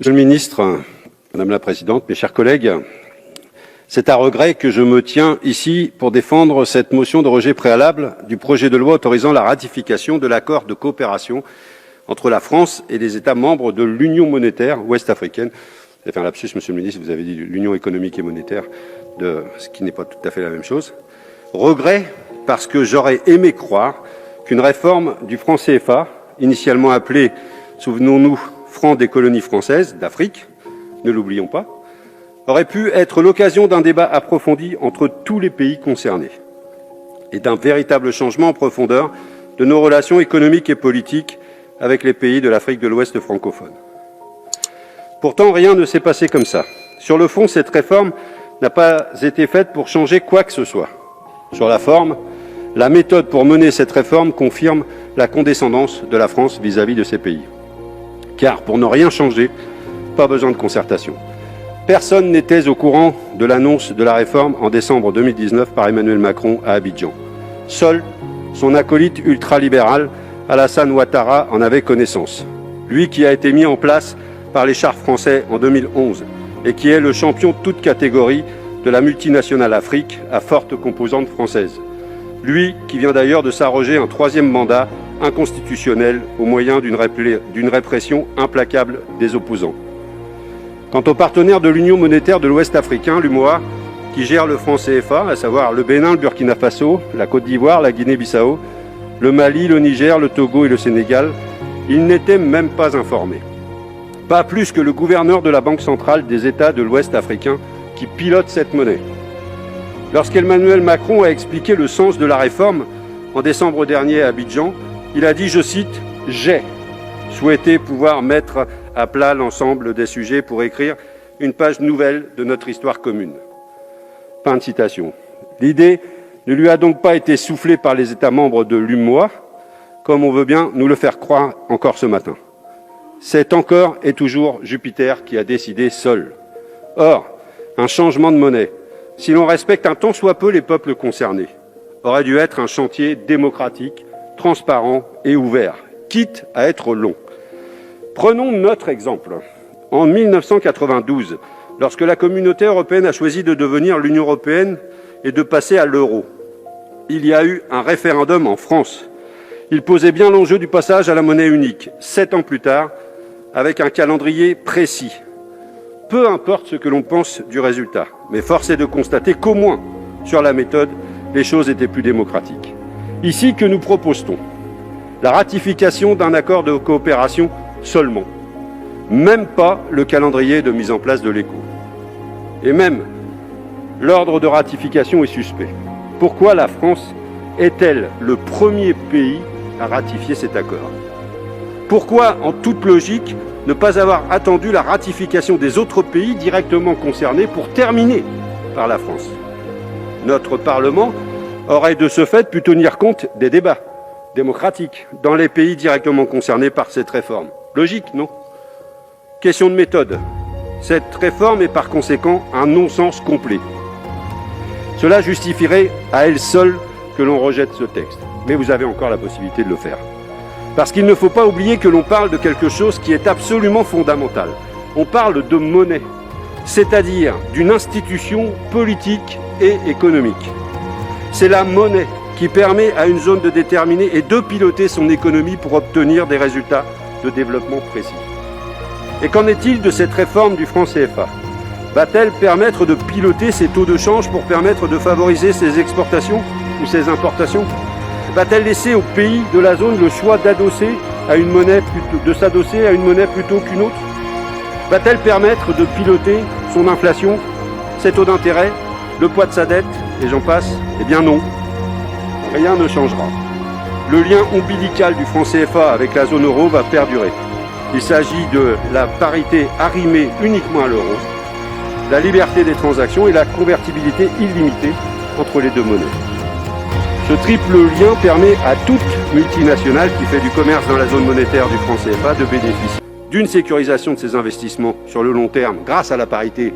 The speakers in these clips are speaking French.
Monsieur le ministre, Madame la Présidente, mes chers collègues, c'est à regret que je me tiens ici pour défendre cette motion de rejet préalable du projet de loi autorisant la ratification de l'accord de coopération entre la France et les États membres de l'Union monétaire ouest-africaine. Vous avez fait un lapsus, Monsieur le ministre, vous avez dit l'Union économique et monétaire, ce qui n'est pas tout à fait la même chose. Regret parce que j'aurais aimé croire qu'une réforme du franc CFA, initialement appelée, souvenons-nous, franc des colonies françaises d'Afrique, ne l'oublions pas, aurait pu être l'occasion d'un débat approfondi entre tous les pays concernés et d'un véritable changement en profondeur de nos relations économiques et politiques avec les pays de l'Afrique de l'Ouest francophone. Pourtant, rien ne s'est passé comme ça. Sur le fond, cette réforme n'a pas été faite pour changer quoi que ce soit. Sur la forme, la méthode pour mener cette réforme confirme la condescendance de la France vis-à-vis de ces pays. Car pour ne rien changer, pas besoin de concertation. Personne n'était au courant de l'annonce de la réforme en décembre 2019 par Emmanuel Macron à Abidjan. Seul son acolyte ultralibéral, Alassane Ouattara, en avait connaissance. Lui qui a été mis en place par les chars français en 2011 et qui est le champion de toute catégorie de la multinationale Afrique à forte composante française. Lui qui vient d'ailleurs de s'arroger un troisième mandat inconstitutionnel au moyen d'une répression implacable des opposants. Quant aux partenaires de l'Union monétaire de l'Ouest africain, l'UMOA, qui gère le franc CFA, à savoir le Bénin, le Burkina Faso, la Côte d'Ivoire, la Guinée-Bissau, le Mali, le Niger, le Togo et le Sénégal, ils n'étaient même pas informés. Pas plus que le gouverneur de la Banque centrale des États de l'Ouest africain qui pilote cette monnaie. Lorsqu'Emmanuel Macron a expliqué le sens de la réforme en décembre dernier à Abidjan, il a dit, je cite, « J'ai souhaité pouvoir mettre à plat l'ensemble des sujets pour écrire une page nouvelle de notre histoire commune. » Fin de citation. L'idée ne lui a donc pas été soufflée par les États membres de l'UMOA, comme on veut bien nous le faire croire encore ce matin. C'est encore et toujours Jupiter qui a décidé seul. Or, un changement de monnaie, si l'on respecte un tant soit peu les peuples concernés, aurait dû être un chantier démocratique, transparent et ouvert, quitte à être long. Prenons notre exemple. En 1992, lorsque la communauté européenne a choisi de devenir l'Union européenne et de passer à l'euro, il y a eu un référendum en France. Il posait bien l'enjeu du passage à la monnaie unique, 7 ans plus tard, avec un calendrier précis. Peu importe ce que l'on pense du résultat, mais force est de constater qu'au moins, sur la méthode, les choses étaient plus démocratiques. Ici, que nous propose-t-on ? La ratification d'un accord de coopération seulement. Même pas le calendrier de mise en place de l'ECO. Et même, l'ordre de ratification est suspect. Pourquoi la France est-elle le premier pays à ratifier cet accord ? Pourquoi, en toute logique, ne pas avoir attendu la ratification des autres pays directement concernés pour terminer par la France ? Notre Parlement aurait de ce fait pu tenir compte des débats démocratiques dans les pays directement concernés par cette réforme. Logique, non ? Question de méthode. Cette réforme est par conséquent un non-sens complet. Cela justifierait à elle seule que l'on rejette ce texte. Mais vous avez encore la possibilité de le faire. Parce qu'il ne faut pas oublier que l'on parle de quelque chose qui est absolument fondamental. On parle de monnaie, c'est-à-dire d'une institution politique et économique. C'est la monnaie qui permet à une zone de déterminer et de piloter son économie pour obtenir des résultats de développement précis. Et qu'en est-il de cette réforme du franc CFA ? Va-t-elle permettre de piloter ces taux de change pour permettre de favoriser ses exportations ou ses importations ? Va-t-elle laisser aux pays de la zone le choix d'adosser à une monnaie plutôt qu'une autre ? Va-t-elle permettre de piloter son inflation, ses taux d'intérêt, le poids de sa dette, et j'en passe ? Eh bien non, rien ne changera. Le lien ombilical du franc CFA avec la zone euro va perdurer. Il s'agit de la parité arrimée uniquement à l'euro, la liberté des transactions et la convertibilité illimitée entre les deux monnaies. Ce triple lien permet à toute multinationale qui fait du commerce dans la zone monétaire du franc CFA de bénéficier d'une sécurisation de ses investissements sur le long terme grâce à la parité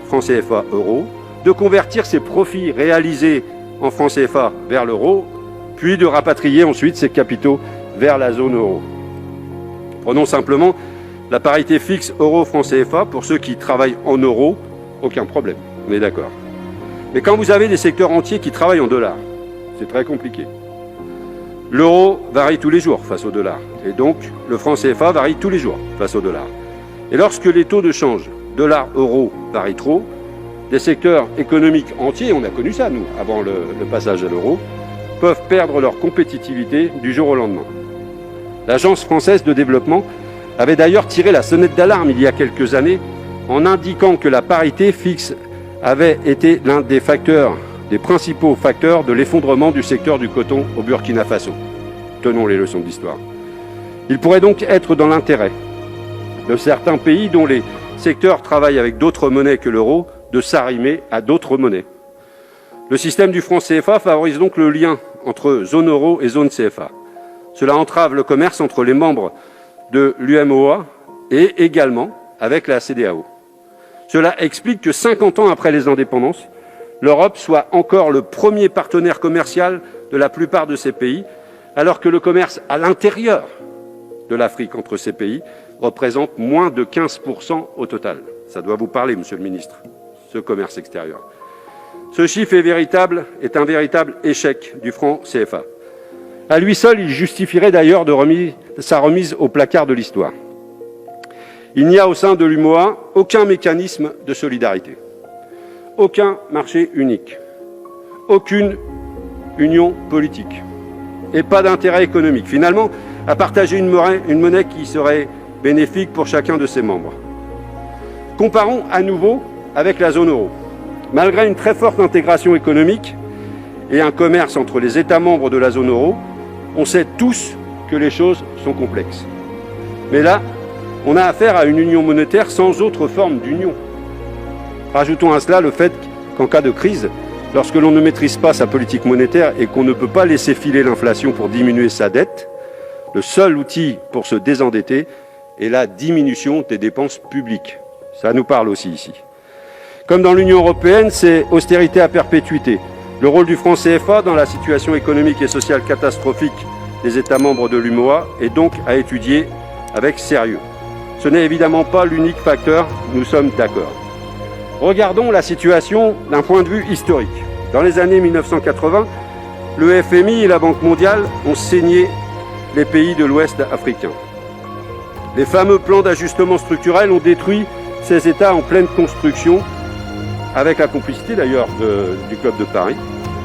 franc CFA euro, de convertir ses profits réalisés en franc CFA vers l'euro, puis de rapatrier ensuite ses capitaux vers la zone euro. Prenons simplement La parité fixe euro-franc CFA, pour ceux qui travaillent en euros, aucun problème, on est d'accord. Mais quand vous avez des secteurs entiers qui travaillent en dollars, c'est très compliqué. L'euro varie tous les jours face au dollar, et donc le franc CFA varie tous les jours face au dollar. Et lorsque les taux de change dollar-euro varient trop, des secteurs économiques entiers, on a connu ça nous, avant le passage à l'euro, peuvent perdre leur compétitivité du jour au lendemain. L'Agence française de développement avait d'ailleurs tiré la sonnette d'alarme il y a quelques années en indiquant que la parité fixe avait été l'un des principaux facteurs de l'effondrement du secteur du coton au Burkina Faso. Tenons les leçons d'histoire. Il pourrait donc être dans l'intérêt de certains pays dont les secteurs travaillent avec d'autres monnaies que l'euro de s'arrimer à d'autres monnaies. Le système du franc CFA favorise donc le lien entre zone euro et zone CFA. Cela entrave le commerce entre les membres de l'UMOA et également avec la CEDEAO. Cela explique que 50 ans après les indépendances, l'Europe soit encore le premier partenaire commercial de la plupart de ces pays, alors que le commerce à l'intérieur de l'Afrique entre ces pays représente moins de 15% au total. Ça doit vous parler, Monsieur le Ministre, ce commerce extérieur. Ce chiffre est un véritable échec du franc CFA. À lui seul, il justifierait d'ailleurs sa remise au placard de l'histoire. Il n'y a au sein de l'UMOA aucun mécanisme de solidarité, aucun marché unique, aucune union politique et pas d'intérêt économique, finalement, à partager une monnaie qui serait bénéfique pour chacun de ses membres. Comparons à nouveau avec la zone euro. Malgré une très forte intégration économique et un commerce entre les États membres de la zone euro, on sait tous que les choses sont complexes. Mais là, on a affaire à une union monétaire sans autre forme d'union. Rajoutons à cela le fait qu'en cas de crise, lorsque l'on ne maîtrise pas sa politique monétaire et qu'on ne peut pas laisser filer l'inflation pour diminuer sa dette, le seul outil pour se désendetter est la diminution des dépenses publiques. Ça nous parle aussi ici. Comme dans l'Union européenne, c'est austérité à perpétuité. Le rôle du franc CFA dans la situation économique et sociale catastrophique des États membres de l'UMOA est donc à étudier avec sérieux. Ce n'est évidemment pas l'unique facteur, nous sommes d'accord. Regardons la situation d'un point de vue historique. Dans les années 1980, le FMI et la Banque mondiale ont saigné les pays de l'Ouest africain. Les fameux plans d'ajustement structurel ont détruit ces États en pleine construction, avec la complicité d'ailleurs du Club de Paris.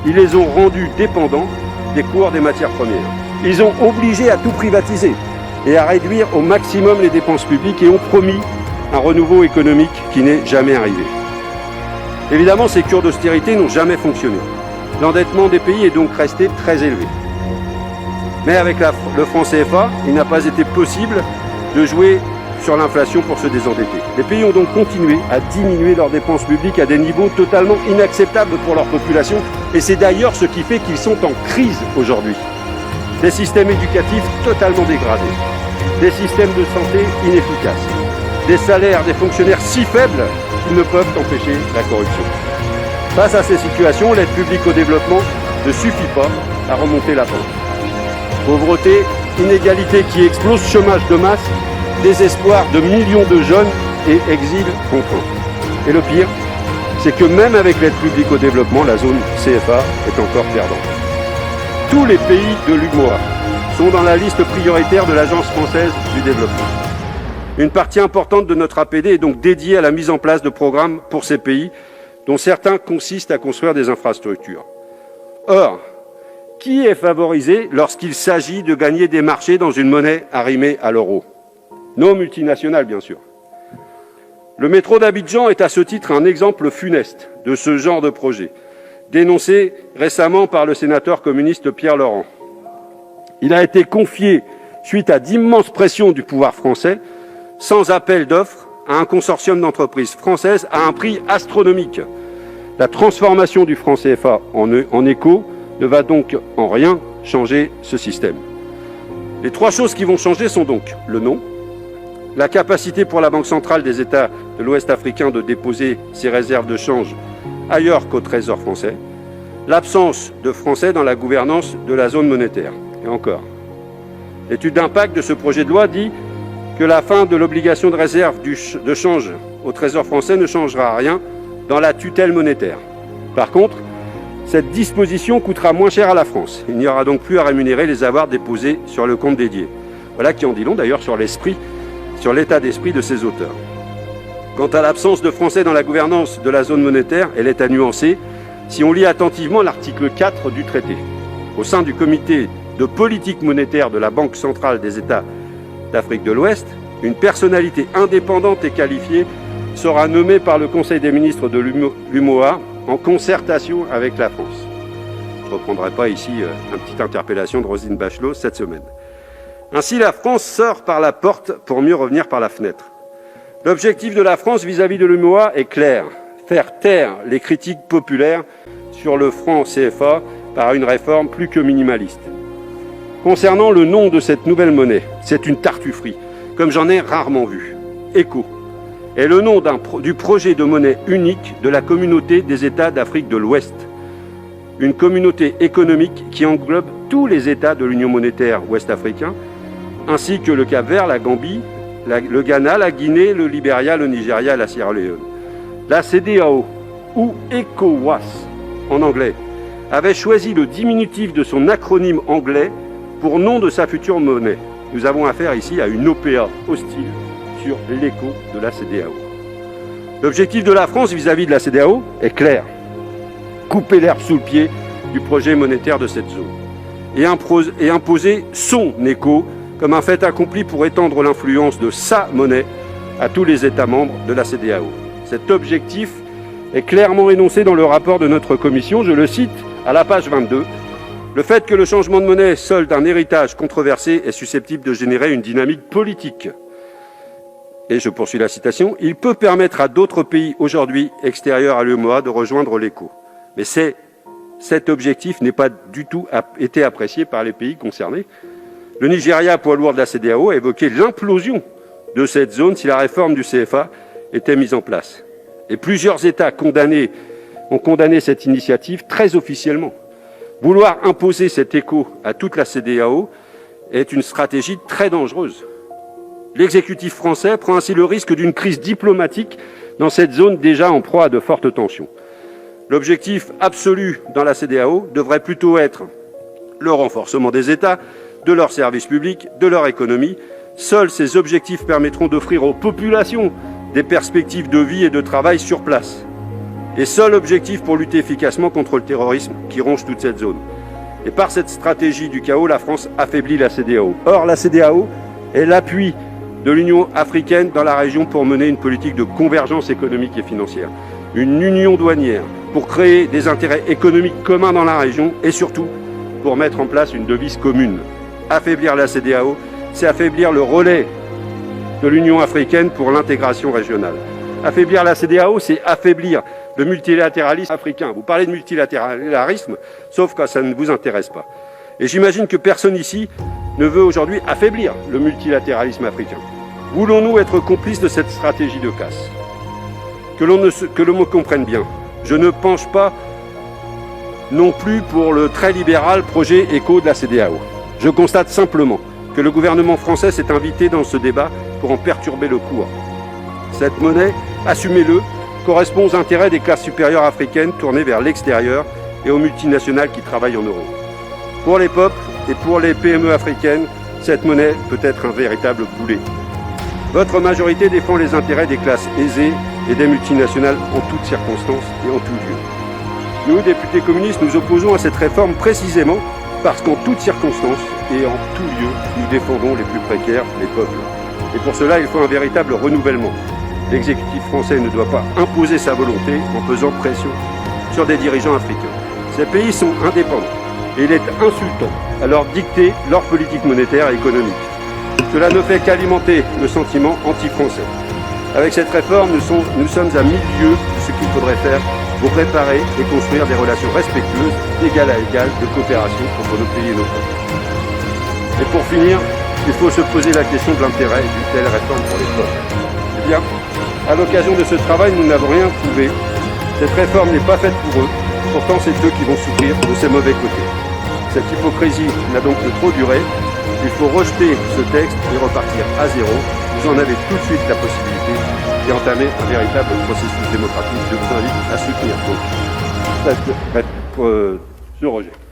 Ils les ont rendus dépendants des cours des matières premières. Ils ont obligé à tout privatiser et à réduire au maximum les dépenses publiques et ont promis un renouveau économique qui n'est jamais arrivé. Évidemment, ces cures d'austérité n'ont jamais fonctionné. L'endettement des pays est donc resté très élevé. Mais avec le franc CFA, il n'a pas été possible de jouer sur l'inflation pour se désendetter. Les pays ont donc continué à diminuer leurs dépenses publiques à des niveaux totalement inacceptables pour leur population, et c'est d'ailleurs ce qui fait qu'ils sont en crise aujourd'hui. Des systèmes éducatifs totalement dégradés, des systèmes de santé inefficaces, des salaires des fonctionnaires si faibles qu'ils ne peuvent empêcher la corruption. Face à ces situations, l'aide publique au développement ne suffit pas à remonter la pente. Pauvreté, inégalité qui explose, chômage de masse, désespoir de millions de jeunes et exil contraint. Et le pire, c'est que même avec l'aide publique au développement, la zone CFA est encore perdante. Tous les pays de l'UMOA sont dans la liste prioritaire de l'Agence française du développement. Une partie importante de notre APD est donc dédiée à la mise en place de programmes pour ces pays, dont certains consistent à construire des infrastructures. Or, qui est favorisé lorsqu'il s'agit de gagner des marchés dans une monnaie arrimée à l'euro? Nos multinationales, bien sûr. Le métro d'Abidjan est à ce titre un exemple funeste de ce genre de projet, dénoncé récemment par le sénateur communiste Pierre Laurent. Il a été confié, suite à d'immenses pressions du pouvoir français, sans appel d'offres, à un consortium d'entreprises françaises à un prix astronomique. La transformation du franc CFA en éco ne va donc en rien changer ce système. Les trois choses qui vont changer sont donc le nom, la capacité pour la Banque centrale des États de l'Ouest africain de déposer ses réserves de change ailleurs qu'au Trésor français, l'absence de Français dans la gouvernance de la zone monétaire. Et encore. L'étude d'impact de ce projet de loi dit que la fin de l'obligation de réserve de change au Trésor français ne changera rien dans la tutelle monétaire. Par contre, cette disposition coûtera moins cher à la France. Il n'y aura donc plus à rémunérer les avoirs déposés sur le compte dédié. Voilà qui en dit long d'ailleurs sur l'état d'esprit de ses auteurs. Quant à l'absence de Français dans la gouvernance de la zone monétaire, elle est à nuancer si on lit attentivement l'article 4 du traité. Au sein du comité de politique monétaire de la Banque centrale des États d'Afrique de l'Ouest, une personnalité indépendante et qualifiée sera nommée par le Conseil des ministres de l'UMOA en concertation avec la France. Je ne reprendrai pas ici une petite interpellation de Roselyne Bachelot cette semaine. Ainsi, la France sort par la porte pour mieux revenir par la fenêtre. L'objectif de la France vis-à-vis de l'UMOA est clair, faire taire les critiques populaires sur le franc CFA par une réforme plus que minimaliste. Concernant le nom de cette nouvelle monnaie, c'est une tartufferie, comme j'en ai rarement vu. ECO est le nom du projet de monnaie unique de la communauté des États d'Afrique de l'Ouest. Une communauté économique qui englobe tous les États de l'Union monétaire ouest-africain, ainsi que le Cap-Vert, la Gambie, le Ghana, la Guinée, le Libéria, le Nigeria et la Sierra Leone. La CEDEAO, ou ECOWAS en anglais, avait choisi le diminutif de son acronyme anglais pour nom de sa future monnaie. Nous avons affaire ici à une OPA hostile sur l'écho de la CEDEAO. L'objectif de la France vis-à-vis de la CEDEAO est clair. Couper l'herbe sous le pied du projet monétaire de cette zone et imposer son écho comme un fait accompli pour étendre l'influence de sa monnaie à tous les États membres de la CEDEAO. Cet objectif est clairement énoncé dans le rapport de notre commission, je le cite à la page 22. Le fait que le changement de monnaie, seul d'un héritage controversé, est susceptible de générer une dynamique politique. Et je poursuis la citation, il peut permettre à d'autres pays aujourd'hui extérieurs à l'UMOA de rejoindre l'ECO. Mais cet objectif n'est pas du tout été apprécié par les pays concernés. Le Nigeria, poids lourd de la CEDEAO, a évoqué l'implosion de cette zone si la réforme du CFA était mise en place. Et plusieurs États ont condamné cette initiative très officiellement. Vouloir imposer cet écho à toute la CEDEAO est une stratégie très dangereuse. L'exécutif français prend ainsi le risque d'une crise diplomatique dans cette zone déjà en proie à de fortes tensions. L'objectif absolu dans la CEDEAO devrait plutôt être le renforcement des États, de leurs services publics, de leur économie. Seuls ces objectifs permettront d'offrir aux populations des perspectives de vie et de travail sur place. Et seul objectif pour lutter efficacement contre le terrorisme qui ronge toute cette zone. Et par cette stratégie du chaos, la France affaiblit la CEDEAO. Or, la CEDEAO est l'appui de l'Union africaine dans la région pour mener une politique de convergence économique et financière. Une union douanière pour créer des intérêts économiques communs dans la région et surtout pour mettre en place une devise commune. Affaiblir la CEDEAO, c'est affaiblir le relais de l'Union africaine pour l'intégration régionale. Affaiblir la CEDEAO, c'est affaiblir le multilatéralisme africain. Vous parlez de multilatéralisme, sauf quand ça ne vous intéresse pas. Et j'imagine que personne ici ne veut aujourd'hui affaiblir le multilatéralisme africain. Voulons-nous être complices de cette stratégie de casse ? Que l'on me comprenne bien, je ne penche pas non plus pour le très libéral projet ECO de la CEDEAO. Je constate simplement que le gouvernement français s'est invité dans ce débat pour en perturber le cours. Cette monnaie, assumez-le, correspond aux intérêts des classes supérieures africaines tournées vers l'extérieur et aux multinationales qui travaillent en euros. Pour les peuples et pour les PME africaines, cette monnaie peut être un véritable boulet. Votre majorité défend les intérêts des classes aisées et des multinationales en toutes circonstances et en tout lieu. Nous, députés communistes, nous opposons à cette réforme précisément parce qu'en toutes circonstances et en tout lieu, nous défendons les plus précaires, les peuples. Et pour cela, il faut un véritable renouvellement. L'exécutif français ne doit pas imposer sa volonté en faisant pression sur des dirigeants africains. Ces pays sont indépendants et il est insultant à leur dicter leur politique monétaire et économique. Cela ne fait qu'alimenter le sentiment anti-français. Avec cette réforme, nous sommes à milieu de ce qu'il faudrait faire pour réparer et construire des relations respectueuses, d'égal à égal, de coopération entre nos pays et nos peuples. Et pour finir, il faut se poser la question de l'intérêt d'une telle réforme pour les peuples. Eh bien, à l'occasion de ce travail, nous n'avons rien trouvé. Cette réforme n'est pas faite pour eux, pourtant c'est eux qui vont souffrir de ces mauvais côtés. Cette hypocrisie n'a donc que trop duré. Il faut rejeter ce texte et repartir à zéro. vous en avez tout de suite la possibilité et entamer un véritable processus démocratique. Je vous invite à soutenir donc ce rejet.